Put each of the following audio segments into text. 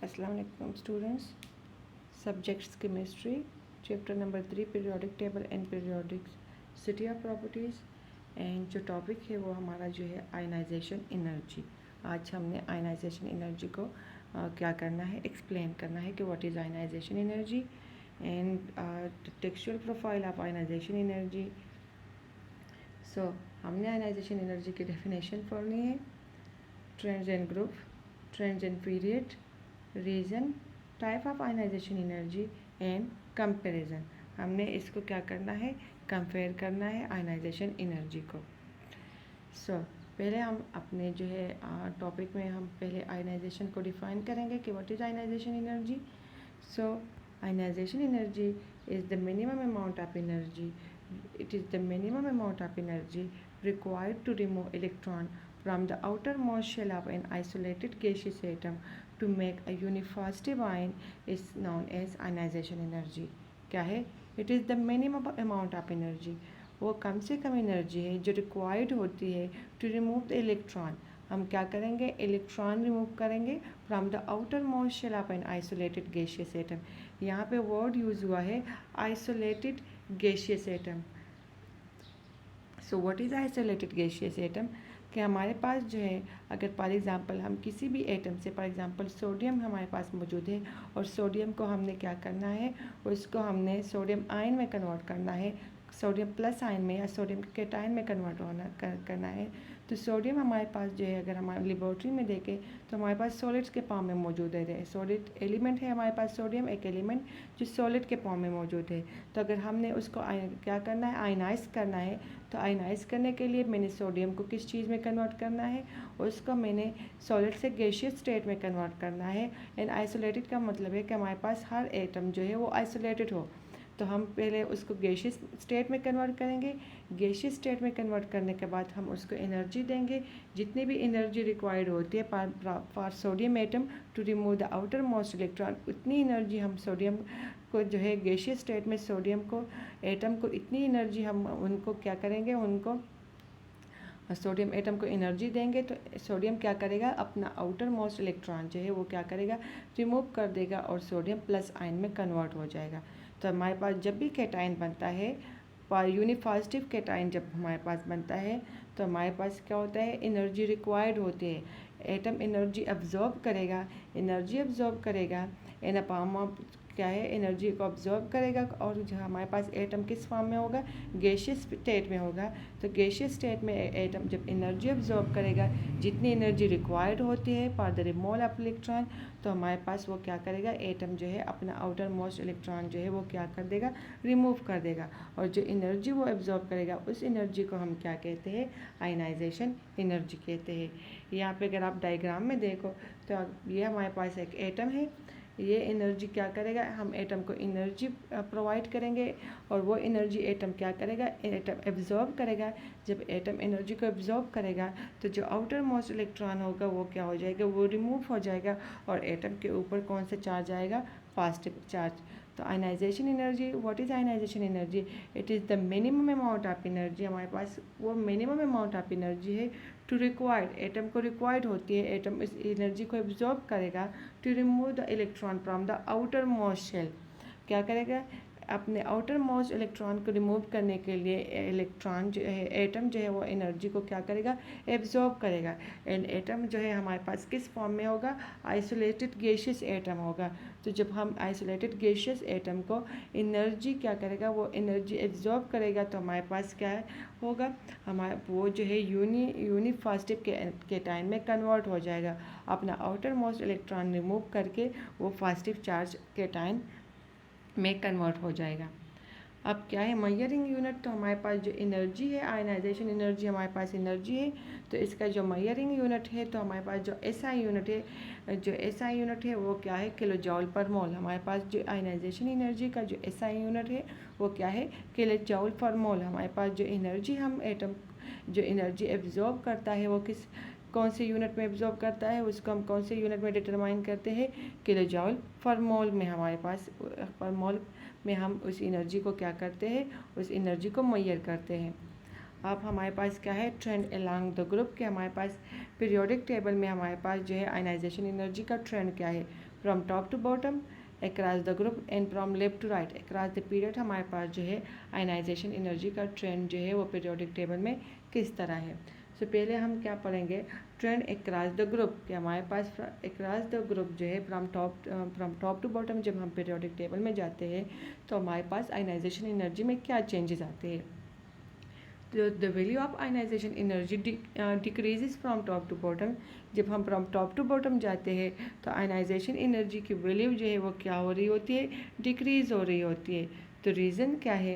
अस्सलाम वालेकुम students. Subjects chemistry, chapter number 3 periodic table and periodicity of properties. And जो topic है वो हमारा जो है आयनाइजेशन एनर्जी। आज हमने आयनाइजेशन एनर्जी को क्या करना है, एक्सप्लेन करना है कि what is ionization energy and textual profile of ionization energy. So हमने आयनाइजेशन एनर्जी की डेफिनेशन पढ़नी है। Trends and group, trends and period, reason, type of ionization energy and comparison. हमने इसको क्या करना है, कंपेयर करना है आयनाइजेशन एनर्जी को। पहले हम अपने जो है टॉपिक में हम पहले आयनाइजेशन को डिफाइन करेंगे कि what is ionization energy. Ionisation energy is the minimum amount of energy, it is the minimum amount of energy required to remove electron from the outermost shell of an isolated gaseous atom to make a unipositive ion is known as ionization energy। क्या है? It is the minimum amount of energy, वो कम से कम energy है जो required होती है to remove the electron. हम क्या करेंगे, इलेक्ट्रॉन रिमूव करेंगे from the outer most shell of an isolated gaseous atom. यहाँ पे वर्ड यूज़ हुआ है isolated gaseous atom. So what is isolated gaseous atom? कि हमारे पास जो है, अगर फॉर एग्जांपल हम किसी भी एटम से, फॉर एग्जांपल सोडियम हमारे पास मौजूद है और सोडियम को हमने क्या करना है, उसको हमने सोडियम आयन में कन्वर्ट करना है, सोडियम प्लस आयन में या सोडियम केटायन में कन्वर्ट करना है। तो सोडियम हमारे पास जो है, अगर हमारे लेबोरेटरी में देखें तो हमारे पास सॉलिड्स के फॉर्म में मौजूद है। सॉलिड एलिमेंट है हमारे पास, सोडियम एक एलिमेंट जो सॉलिड के फॉर्म में मौजूद है। तो अगर हमने उसको क्या करना है, आयनाइज करना है, तो आयनाइज करने के लिए मैंने सोडियम को किस चीज़ में कन्वर्ट करना है, उसको मैंने सॉलिड से गैसियस स्टेट में कन्वर्ट करना है। एंड आइसोलेटेड का मतलब है कि हमारे पास हर एटम जो है वो आइसोलेटेड हो। तो हम पहले उसको गैसियस स्टेट में कन्वर्ट करेंगे। गैसियस स्टेट में कन्वर्ट करने के बाद हम उसको एनर्जी देंगे, जितनी भी एनर्जी रिक्वायर्ड होती है for sodium atom to remove the outer most electron, उतनी एनर्जी हम सोडियम को जो है गैसियस स्टेट में सोडियम को एटम को इतनी एनर्जी हम उनको क्या करेंगे, उनको सोडियम एटम को एनर्जी देंगे। तो सोडियम क्या करेगा, अपना आउटर मोस्ट इलेक्ट्रॉन जो है वो क्या करेगा, रिमूव कर देगा और सोडियम प्लस आयन में कन्वर्ट हो जाएगा। तो हमारे पास जब भी कैटायन बनता है, यूनिपॉजिटिव कैटायन जब हमारे पास बनता है, तो हमारे पास क्या होता है, एनर्जी रिक्वायर्ड होती है। एटम एनर्जी अब्जॉर्ब करेगा, एनर्जी अब्जॉर्ब करेगा इन अ फॉर्म ऑफ क्या है, एनर्जी को अब्जॉर्ब करेगा। और जो हमारे पास एटम किस फॉर्म में होगा, गैसियस स्टेट में होगा। तो गैसियस स्टेट में एटम जब एनर्जी अब्जॉर्ब करेगा, जितनी एनर्जी रिक्वायर्ड होती है for the removal of electron, तो हमारे पास वो क्या करेगा, एटम जो है अपना आउटर मोस्ट इलेक्ट्रॉन जो है वो क्या कर देगा, रिमूव कर देगा। और जो एनर्जी वो एब्जॉर्ब करेगा, उस एनर्जी को हम क्या कहते हैं, आयनाइजेशन एनर्जी कहते हैं। यहाँ पे अगर आप डायग्राम में देखो तो ये हमारे पास एक एटम है, ये एनर्जी क्या करेगा, हम एटम को एनर्जी प्रोवाइड करेंगे और वो एनर्जी एटम क्या करेगा, एटम एब्जॉर्ब करेगा। जब एटम एनर्जी को एब्जॉर्ब करेगा तो जो आउटर मोस्ट इलेक्ट्रॉन होगा वो क्या हो जाएगा, वो रिमूव हो जाएगा और एटम के ऊपर कौन सा चार्ज आएगा, पॉजिटिव चार्ज। तो ionization energy, what is ionization energy? It is the minimum amount of energy, हमारे पास वो मिनिमम अमाउंट ऑफ एनर्जी है टू रिक्वायर्ड, एटम को रिक्वायर्ड होती है, एटम इस एनर्जी को एब्जॉर्ब करेगा to remove the electron from the outer most shell. क्या करेगा, अपने आउटर मोस्ट इलेक्ट्रॉन को रिमूव करने के लिए इलेक्ट्रॉन जो है, एटम जो है वो एनर्जी को क्या करेगा, एब्जॉर्ब करेगा। एंड एटम जो है हमारे पास किस फॉर्म में होगा, आइसोलेटेड गैसियस एटम होगा। तो जब हम आइसोलेटेड गैसियस एटम को एनर्जी क्या करेगा, वो एनर्जी एब्जॉर्ब करेगा, तो हमारे पास क्या होगा, हमारा वो जो है यूनिपॉजिटिव कैटायन में कन्वर्ट हो जाएगा। अपना आउटर मोस्ट इलेक्ट्रॉन रिमूव करके वो पॉजिटिव चार्ज कैटायन में कन्वर्ट हो जाएगा। अब क्या है, मेजरिंग यूनिट, तो हमारे पास जो एनर्जी है, आयनाइजेशन एनर्जी हमारे पास एनर्जी है, तो इसका जो मेजरिंग यूनिट है, तो हमारे पास जो एसआई यूनिट है, जो एसआई यूनिट है वो क्या है, किलो जॉल पर मोल। हमारे पास जो आयनाइजेशन एनर्जी का जो एसआई यूनिट है वो क्या है, किलो जॉल पर मोल। हमारे पास जो एनर्जी हम एटम जो एनर्जी एब्जॉर्ब करता है वो कौन से यूनिट में एब्जॉर्ब करता है, उसको हम कौन से यूनिट में डिटरमाइन करते हैं, किलो जॉल पर मोल में। हमारे पास पर मोल में हम उस एनर्जी को क्या करते हैं, उस एनर्जी को मेजर करते हैं। अब हमारे पास क्या है, ट्रेंड अलोंग द ग्रुप, कि हमारे पास पीरियोडिक टेबल में हमारे पास जो है आयनाइजेशन एनर्जी का ट्रेंड क्या है, from top to bottom across the group and from left to right across the period हमारे पास जो है आयनाइजेशन एनर्जी का ट्रेंड जो है वो पीरियोडिक टेबल में किस तरह है। सो पहले हम क्या पढ़ेंगे, ट्रेंड अक्रॉस द ग्रुप, कि हमारे पास अक्रॉस द ग्रुप जो है फ्रॉम टॉप टू बॉटम जब हम पीरियोडिक टेबल में जाते हैं तो हमारे पास आयनाइजेशन एनर्जी में क्या चेंजेस आते हैं। the value of ionization energy decreases from top to bottom। जब हम फ्रॉम टॉप टू बॉटम जाते हैं तो आयनाइजेशन एनर्जी की वैल्यू जो है वो क्या हो रही होती है, डिक्रीज़ हो रही होती है। तो रीज़न क्या है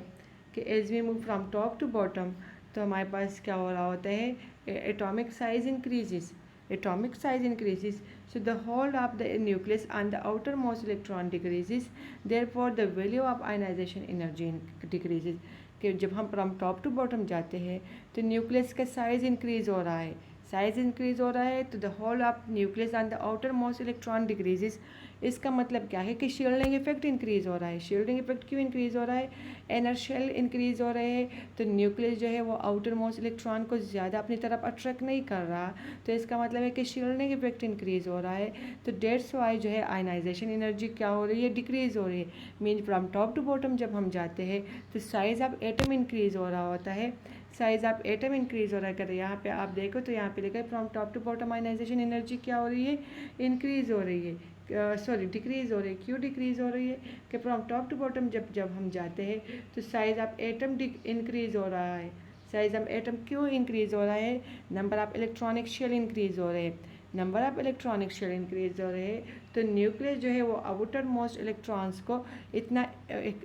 कि as we move from top to bottom तो हमारे पास क्या हो रहा होता है, atomic size increases, atomic size increases, so the hold of the nucleus on the outermost electron decreases, therefore the value of ionization energy decreases। कि जब हम फ्रॉम टॉप टू बॉटम जाते हैं तो न्यूक्लियस का साइज़ इंक्रीज़ हो रहा है, साइज़ इंक्रीज़ हो रहा है तो the hold of nucleus on the outer most electron decreases. इसका मतलब क्या है कि शील्डिंग इफेक्ट इंक्रीज़ हो रहा है। शील्डिंग इफेक्ट क्यों इंक्रीज़ हो रहा है, एनर्शियल इंक्रीज़ हो रहे हैं तो न्यूक्लियस जो है वो आउटर मोस्ट इलेक्ट्रॉन को ज़्यादा अपनी तरफ अट्रैक्ट नहीं कर रहा, तो इसका मतलब है कि शील्डिंग इफेक्ट इंक्रीज़ हो रहा है। तो डेट्स वाई जो है आयनाइजेशन एनर्जी क्या हो रही है, डिक्रीज़ हो रही है। Mean from top to bottom जब हम जाते हैं तो साइज़ ऑफ एटम इंक्रीज़ हो रहा होता है, साइज़ ऑफ एटम इंक्रीज़ हो रहा है। यहाँ पे आप देखो तो यहाँ पे लिखा है from top to bottom ionization energy क्या हो रही है, इंक्रीज़ हो रही है, सॉरी डिक्रीज़ हो रही है। क्यों डिक्रीज़ हो रही है कि फ्रॉम टॉप टू बॉटम जब हम जाते हैं तो साइज़ ऑफ एटम इंक्रीज़ हो रहा है। साइज़ ऑफ एटम क्यों इंक्रीज़ हो रहा है, number of electronic shell increase हो रहे हैं, number of electronic shell increase हो रहे हैं तो न्यूक्लियस जो है वो आउटर मोस्ट इलेक्ट्रॉन्स को इतना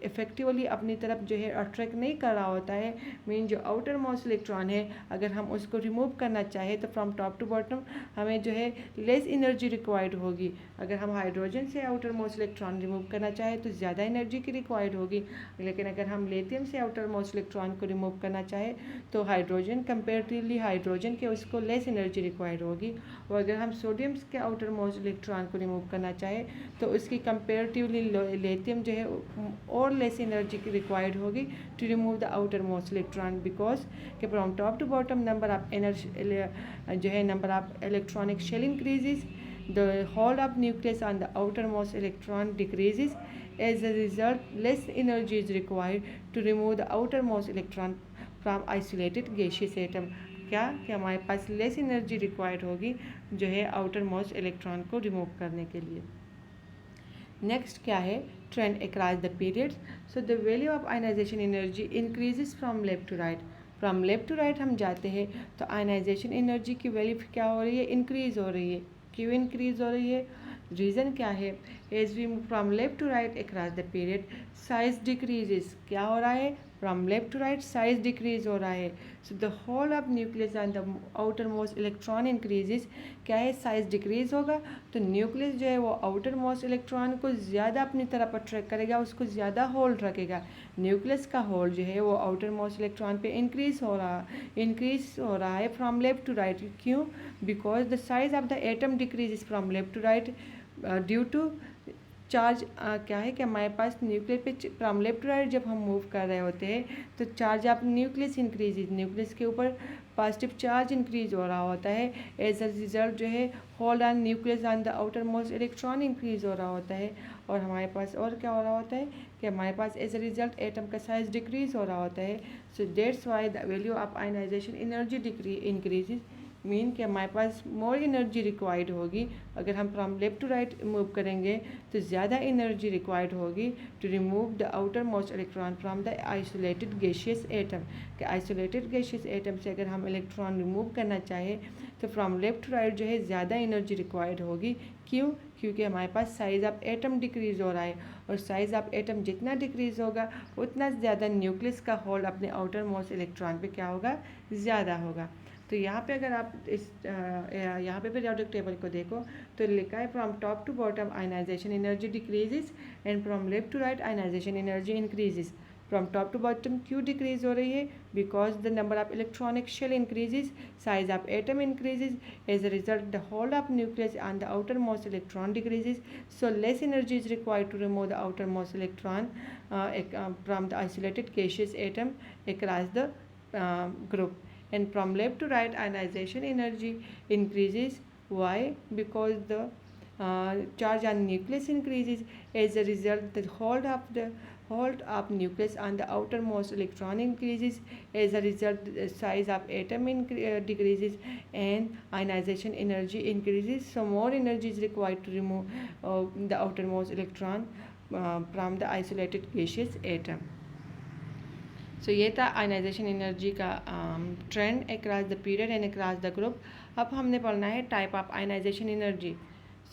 इफेक्टिवली अपनी तरफ जो है अट्रैक्ट नहीं कर रहा होता है। मीन जो आउटर मोस्ट इलेक्ट्रॉन है अगर हम उसको रिमूव करना चाहें तो फ्रॉम टॉप टू बॉटम हमें जो है लेस एनर्जी रिक्वायर्ड होगी। अगर हम हाइड्रोजन से आउटर मोस्ट इलेक्ट्रॉन रिमूव करना चाहें तो ज़्यादा एनर्जी की रिक्वायर्ड होगी, लेकिन अगर हम लिथियम से आउटर मोस्ट इलेक्ट्रॉन को रिमूव करना चाहें तो हाइड्रोजन कंपेरेटिवली हाइड्रोजन के उसको लेस एनर्जी रिक्वायर्ड होगी। और अगर हम सोडियम के आउटर मोस्ट इलेक्ट्रॉन को रिमूव करना चाहें तो उसकी कंपेरेटिवली लिथियम जो है और लेस एनर्जी की रिक्वायर्ड होगी to remove the outer most electron, because के from top to bottom number of energy जो है number of electronic shell increases, the hold of nucleus on the outermost electron decreases. As a result, less energy is required to remove the outermost electron from isolated gaseous atom। क्या कि हमारे पास less energy required होगी जो है outer most electron को remove करने के लिए। नेक्स्ट क्या है, trend across the periods. So the value of ionization energy increases from left to right. From left to right हम जाते हैं तो आयनाइजेशन एनर्जी की वैल्यू क्या हो रही है, इंक्रीज हो रही है। क्यों इंक्रीज हो रही है, रीज़न क्या है, as we move from left to right across the period size decreases. क्या हो रहा है, from left to right size decrease हो रहा है। So the hold of nucleus and the outer most electron increases. क्या है, साइज डिक्रीज होगा तो न्यूक्लियस जो है वो आउटर मोस्ट इलेक्ट्रॉन को ज़्यादा अपनी तरफ अट्रैक्ट करेगा, उसको ज़्यादा होल्ड रखेगा। न्यूक्लियस का होल्ड जो है वो आउटर मोस्ट इलेक्ट्रॉन पे इंक्रीज हो रहा है फ्रॉम लेफ्ट टू राइट। क्यों, because the size of the atom decreases from left to right due to charge. क्या है कि हमारे पास न्यूक्लियस पे फ्रॉम लेफ्ट टू राइट जब हम मूव कर रहे होते हैं तो charge of nucleus increases, nucleus के ऊपर पॉजिटिव चार्ज इंक्रीज हो रहा होता है। एज अ रिजल्ट जो है hold on nucleus on the outer most electron increase हो रहा होता है। और हमारे पास और क्या हो रहा होता है कि हमारे पास एज अ रिजल्ट एटम का साइज डिक्रीज हो रहा होता है। So that's why the value of ionization energy increases. Mean कि हमारे पास मोर एनर्जी रिक्वायर्ड होगी। अगर हम from left to right move करेंगे तो ज़्यादा एनर्जी रिक्वायर्ड होगी to remove the outer most electron from the isolated gaseous atom. कि आइसोलेटेड गैशियस एटम से अगर हम इलेक्ट्रॉन रिमूव करना चाहें तो फ्रॉम लेफ्ट टू राइट जो है ज़्यादा एनर्जी रिक्वायर्ड होगी। क्यों, क्योंकि हमारे पास साइज़ ऑफ एटम डिक्रीज़ हो रहा है और साइज़ ऑफ एटम जितना डिक्रीज़ होगा उतना ज़्यादा न्यूक्लियस का होल्ड अपने आउटर मोस्ट इलेक्ट्रॉन पे क्या होगा, ज़्यादा होगा। तो यहाँ पे अगर आप इस यहाँ पे पीरियोडिक टेबल को देखो तो लिखा है from top to bottom ionization energy decreases and from left to right ionization energy increases. From top to bottom क्यों डिक्रीज हो रही है, because the number of electronic shell increases, size of atom increases, as a result the hold of nucleus on the outer most electron decreases. So less energy is required to remove the outer most electron from the isolated gaseous atom across the group. And from left to right, ionization energy increases. Why? Because the charge on nucleus increases. As a result, the hold of nucleus on the outermost electron increases. As a result, the size of atom decreases and ionization energy increases. So more energy is required to remove the outermost electron from the isolated gaseous atom. So ये था ionization energy का trend across the period and across the group. अब हमने पढ़ना है type of ionization energy.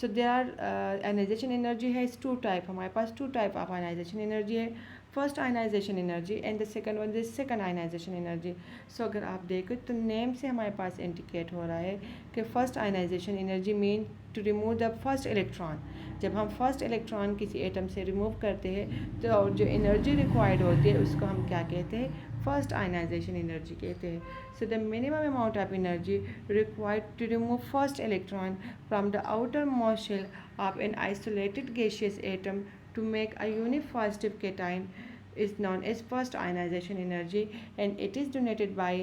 So there are ionization energy है two type. हमारे पास two type of ionization energy है. First ionization energy and the second one is second ionization energy. So अगर आप देखो तो नेम से हमारे पास इंडिकेट हो रहा है कि first ionization energy mean to remove the first electron. जब हम फर्स्ट इलेक्ट्रॉन किसी एटम से रिमूव करते हैं तो जो एनर्जी रिक्वायर्ड होती है उसको हम क्या कहते हैं? फर्स्ट आयनाइजेशन एनर्जी कहते हैं. So the minimum amount of energy required to remove first electron from the outer most shell of an isolated gaseous atom to make a unipositive cation is known as first ionization energy, and it is denoted by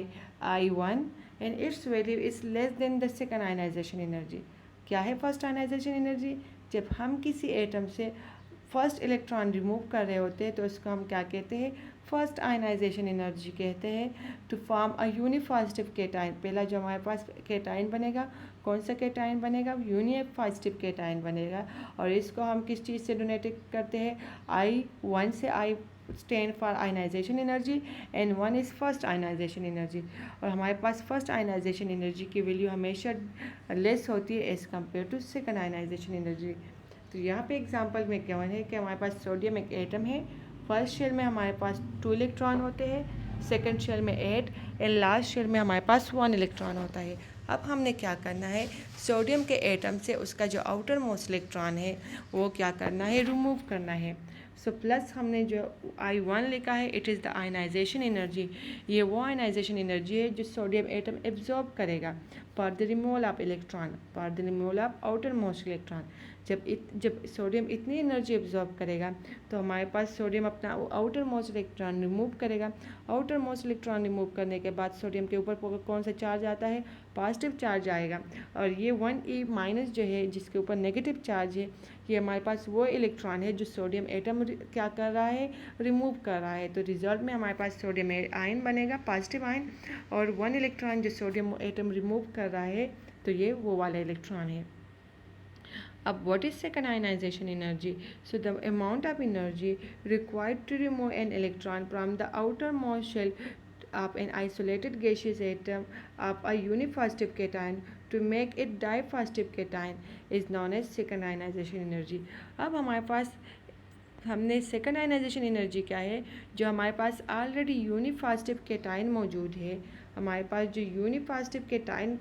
I1 and its value is less than the second ionization energy. क्या है first ionization energy? जब हम किसी atom से first electron remove कर रहे होते हैं तो उसको हम क्या कहते हैं? फर्स्ट आयनाइजेशन एनर्जी कहते हैं. To form a unipositive cation. पहला जो हमारे पास केटाइन बनेगा, कौन सा केटाइन बनेगा? यूनिपॉजिटिव केटाइन बनेगा. और इसको हम किस चीज़ से डोनेट करते हैं? I1 से. I stand for ionization energy and 1 is first ionization energy. और हमारे पास फर्स्ट आयनाइजेशन एनर्जी की वैल्यू हमेशा लेस होती है as compare to second ionization energy. तो यहाँ पे एग्जांपल में क्या है कि हमारे पास सोडियम एक एटम है. फर्स्ट शेल में हमारे पास 2 इलेक्ट्रॉन होते हैं, सेकंड शेल में 8 एंड लास्ट शेल में हमारे पास 1 इलेक्ट्रॉन होता है. अब हमने क्या करना है? सोडियम के एटम से उसका जो आउटर मोस्ट इलेक्ट्रॉन है वो क्या करना है? रिमूव करना है. सो प्लस हमने जो I1 लिखा है, it is the ionization energy. ये वो आयनाइजेशन एनर्जी है जो सोडियम एटम एब्जॉर्ब करेगा for the removal of electron, for the removal of outer most electron. जब सोडियम इतनी एनर्जी एब्जॉर्ब करेगा तो हमारे पास सोडियम अपना आउटर मोस्ट इलेक्ट्रॉन रिमूव करेगा. आउटर मोस्ट इलेक्ट्रॉन रिमूव करने के बाद सोडियम के ऊपर कौन सा चार्ज आता है? पॉजिटिव चार्ज आएगा. और ये 1e माइनस जो है जिसके ऊपर नेगेटिव चार्ज है, ये हमारे पास वो इलेक्ट्रॉन है जो सोडियम एटम क्या कर रहा है? रिमूव कर रहा है. तो रिजल्ट में हमारे पास सोडियम आयन बनेगा, पॉजिटिव आयन. और 1 इलेक्ट्रॉन जो सोडियम एटम रिमूव कर रहा है तो ये वो वाला इलेक्ट्रॉन है. अब what is second ionization energy? So the amount of energy required to remove an electron from the outermost shell of an isolated gaseous atom of a unipositive cation to make it dipositive cation is known as second ionization energy. अब हमारे पास हमने second ionization energy क्या है? जो हमारे पास already unipositive cation मौजूद है. हमारे पास जो unipositive cation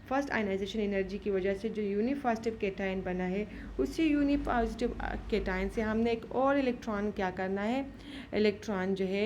first ionization energy की वजह से जो यूनिपॉजिटिव केटाइन बना है, उसी यूनिपॉजिटिव केटाइन से हमने एक और इलेक्ट्रॉन क्या करना है? इलेक्ट्रॉन जो है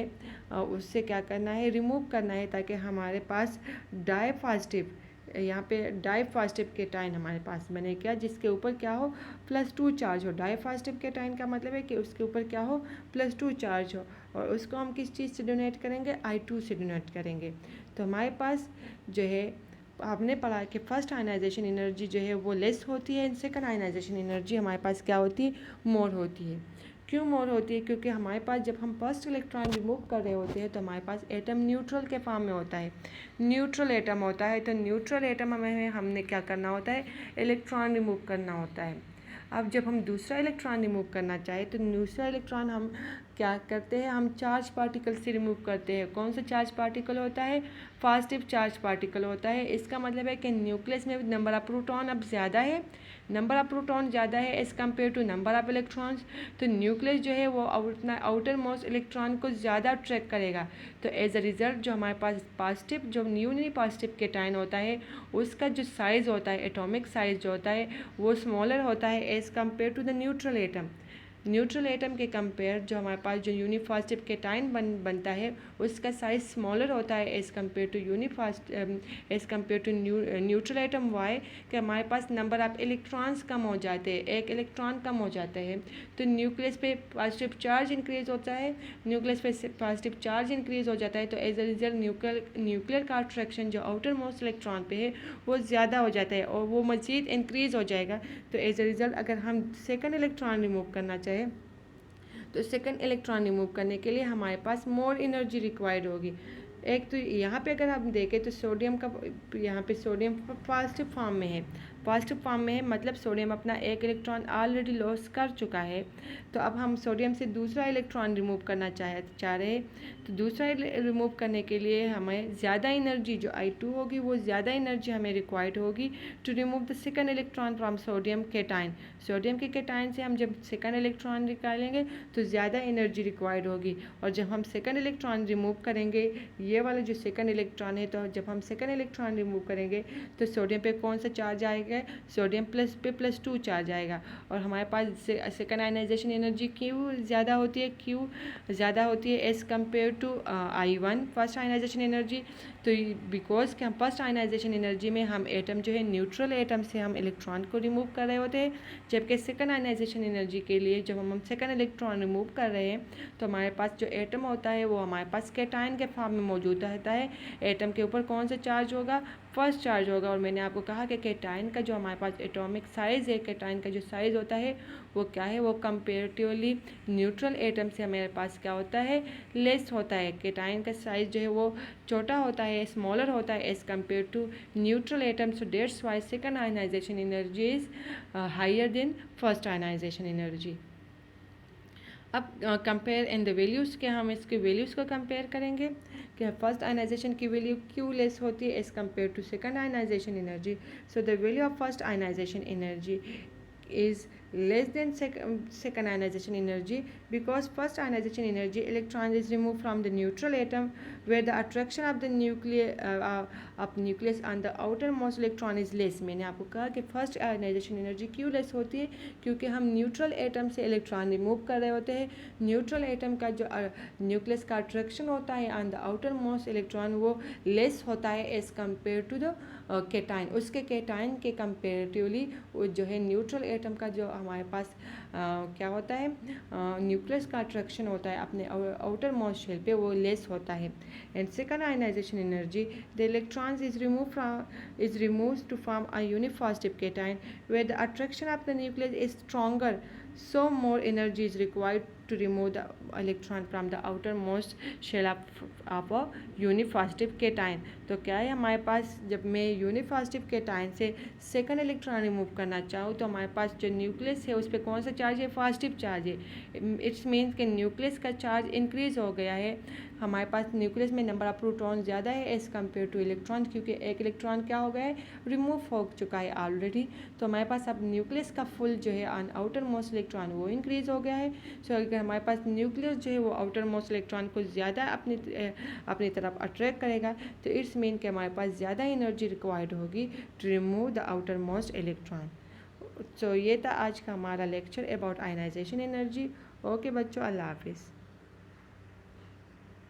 उससे क्या करना है? रिमूव करना है, ताकि हमारे पास डाईपॉजिटिव, यहाँ पे डाईपॉजिटिव केटाइन हमारे पास बने. क्या? जिसके ऊपर क्या हो? +2 चार्ज हो. डाईपॉजिटिव केटाइन का मतलब है कि उसके ऊपर क्या हो? +2 चार्ज हो. और उसको हम किस चीज़ से डोनेट करेंगे? I2 से डोनेट करेंगे. तो हमारे पास जो है आपने पढ़ा कि फर्स्ट आयनाइजेशन एनर्जी जो है वो लेस होती है, सेकंड आयनाइजेशन एनर्जी हमारे पास क्या होती है? मोर होती है. क्यों मोर होती है? क्योंकि हमारे पास जब हम फर्स्ट इलेक्ट्रॉन रिमूव कर रहे होते हैं तो हमारे पास एटम न्यूट्रल के फॉर्म में होता है, न्यूट्रल एटम होता है. तो न्यूट्रल एटम में हमने क्या करना होता है? इलेक्ट्रॉन रिमूव करना होता है. अब जब हम दूसरा इलेक्ट्रॉन रिमूव करना चाहें तो दूसरा इलेक्ट्रॉन हम क्या करते हैं? हम चार्ज पार्टिकल से रिमूव करते हैं. कौन सा चार्ज पार्टिकल होता है? पॉजिटिव चार्ज पार्टिकल होता है. इसका मतलब है कि न्यूक्लियस में नंबर ऑफ प्रोटॉन अब ज़्यादा है, नंबर ऑफ प्रोटॉन ज़्यादा है as compare to number of electrons. तो न्यूक्लियस जो है वो अपना आउटर मोस्ट इलेक्ट्रॉन को ज़्यादा अट्रैक्ट करेगा. तो एज अ रिज़ल्ट जो हमारे पास पॉजिटिव, जो न्यूली पॉजिटिव केटाइन होता है, उसका जो साइज़ होता है, एटॉमिक साइज़ जो होता है वो स्मॉलर होता है as compare to the neutral atom. Neutral atom के कंपेयर जो हमारे पास जो यूनिपॉजिटिव केटाइन बनता है उसका साइज स्मॉलर होता है as compare to as compare to neutral atom. Why कि हमारे पास नंबर ऑफ इलेक्ट्रॉन्स कम हो जाते हैं, एक इलेक्ट्रॉन कम हो जाता है, तो न्यूक्लियस पे पॉजिटिव चार्ज इंक्रीज होता है, न्यूक्लियस पे पॉजिटिव चार्ज इंक्रीज हो जाता है, तो एज अ रिजल्ट न्यूक्लियर का अट्रैक्शन जो आउटर मोस्ट इलेक्ट्रॉन पे है वो ज़्यादा हो जाता है और वो मज़ीद इंक्रीज़ हो जाएगा। तो एज अ रिज़ल्ट अगर हम सेकंड इलेक्ट्रॉन रिमूव करना चाहें तो सेकंड इलेक्ट्रॉन रिमूव करने के लिए हमारे पास मोर एनर्जी रिक्वायर्ड होगी। एक तो यहाँ पे अगर हम देखें तो सोडियम का यहाँ पे सोडियम पॉजिटिव फॉर्म में है, पॉजिटिव फॉर्म में है मतलब सोडियम अपना एक इलेक्ट्रॉन ऑलरेडी लॉस कर चुका है। तो अब हम सोडियम से दूसरा इलेक्ट्रॉन रिमूव करना चाह रहे हैं, तो दूसरा रिमूव करने के लिए हमें ज़्यादा एनर्जी जो I2 होगी वो ज़्यादा एनर्जी हमें रिक्वायर्ड होगी to remove the second electron from sodium cation. Sodium के केटाइन से हम जब सेकंड इलेक्ट्रॉन निकालेंगे तो ज़्यादा एनर्जी रिक्वायर्ड होगी, और जब हम सेकंड इलेक्ट्रॉन रिमूव करेंगे ये वाला जो सेकंड इलेक्ट्रॉन है, तो जब हम सेकंड इलेक्ट्रॉन रिमूव करेंगे तो सोडियम पे कौन सा चार्ज आएगा, सोडियम प्लस पे +2 चार्ज आएगा, और हमारे पास सेकंड आयनाइजेशन एनर्जी क्यों ज़्यादा होती है, क्यों ज़्यादा होती है as compare to I1 first ionization energy. तो बिकॉज कि हम फर्स्ट आयनाइजेशन एनर्जी में हम एटम जो है न्यूट्रल एटम से हम इलेक्ट्रॉन को रिमूव कर रहे होते हैं, जबकि सेकंड आयनाइजेशन एनर्जी के लिए जब हम सेकंड इलेक्ट्रॉन रिमूव कर रहे हैं तो हमारे पास जो एटम होता है वो हमारे पास केटाइन के फॉर्म में मौजूद रहता है। एटम के ऊपर कौन सा चार्ज होगा, फर्स्ट चार्ज होगा, और मैंने आपको कहा कि केटाइन का जो हमारे पास एटॉमिक साइज़ है, केटाइन का जो साइज़ होता है वो क्या है, वो कंपेरेटिवली न्यूट्रल एटम से हमारे पास क्या होता है, लेस होता है। केटाइन का साइज़ जो है वो छोटा होता है, स्मॉलर होता है as compare to neutral atom. So that's why second ionization energy is higher than first ionization energy. अब कंपेयर इन द वैल्यूज़ के हम इसके वैल्यूज़ को कंपेयर करेंगे कि फर्स्ट आयनाइजेशन की वैल्यू क्यों लेस होती है as compare to second ionization energy. So the value of first ionization energy is less than second ionization energy because first ionization energy electron is removed from the neutral atom where the attraction of the nucleus on the outermost electron is less। मैंने आपको कहा कि first ionization energy क्यों less होती है, क्योंकि हम neutral atom से इलेक्ट्रॉन रिमूव कर रहे होते हैं। न्यूट्रल एटम का जो न्यूक्लियस का अट्रैक्शन होता है on the outer most electron वो लेस होता है as compare to the cation. उसके केटाइन के कंपेरेटिवली वो जो है न्यूट्रल एटम का जो हमारे पास क्या होता है, न्यूक्लियस का अट्रैक्शन होता है अपने आउटर मोस्ट शेल पे, वो लेस होता है। And second ionization energy the electrons is removed to form a unipositive cation where the attraction of the nucleus is stronger, so more energy is required to remove the electron from the outermost shell of a unipositive cation। तो क्या है हमारे पास, जब मैं unipositive cation से second electron remove करना चाहूँ तो हमारे पास जो न्यूक्लियस है उस पर कौन सा चार्ज है, पॉजिटिव चार्ज है। इट्स मीन्स कि न्यूक्लियस का चार्ज इंक्रीज हो गया है। हमारे पास न्यूक्लियस में नंबर ऑफ प्रोटॉन ज़्यादा है एज़ कम्पेयर टू इलेक्ट्रॉन, क्योंकि एक इलेक्ट्रॉन क्या हो गया है, रिमूव हो चुका है ऑलरेडी। तो हमारे पास अब न्यूक्लियस का फुल जो है ऑन आउटर मोस्ट इलेक्ट्रॉन वो इंक्रीज़ हो गया है। सो अगर हमारे पास न्यूक्लियस जो है वो आउटर मोस्ट इलेक्ट्रॉन को ज़्यादा अपनी तरफ अट्रैक्ट करेगा, तो इट्स मीन कि हमारे पास ज़्यादा एनर्जी रिक्वायर्ड होगी to remove the outer most electron. तो ये था आज का हमारा lecture about ionization energy. Okay बच्चों, अल्लाह हाफिज़।